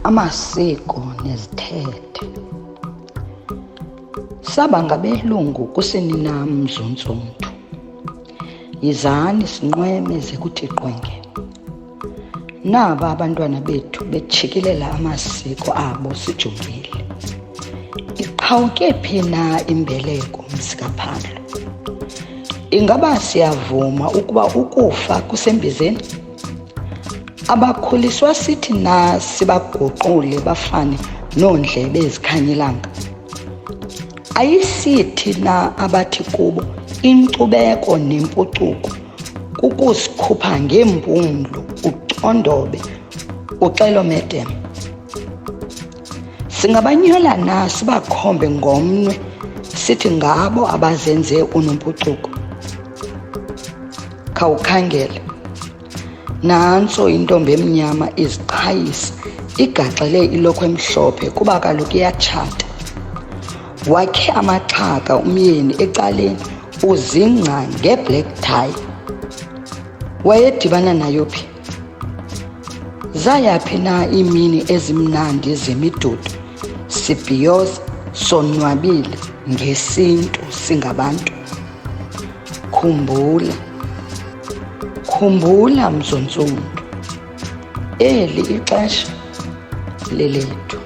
Amasiko nezithethe. Sabangabelungu kusini mz'ontsundu. Yizani sinqweme ze kuthi qwenge. Naba abantwana bethu bejikilela amasiko abo sijongile. Iqhawuke phi na imbeleko mzikaphalo? Ingaba siyavuma ukuba ukufa kusembizeni? Abakhuliswa sithi na sibaguqule bafane noondlebe ezikhanyilanga? Ayisithi na abathi kubo inkcubeko nempucuko kukusikhupha ngeempumlo, ucondobe, uxelomedem? Singabanyola na sibakhombe ngomnwe sithi ngabo abazenze unompucuko? Khawukhangele, nantso intombi emnyama iziqhayisa igaxele ilokhwe emhlophe kuba kaloku iyatshata. Wakhe amaxhaka umyeni ecaleni uzingca ngeblack tie. Wayedibana nayo phi? Zayaphi na iimini ezimnandi zemidudu sibhiyoza sonwabile ngesintu singabantu? Khumbula mz'ontsundu, eli ixesha lelethu.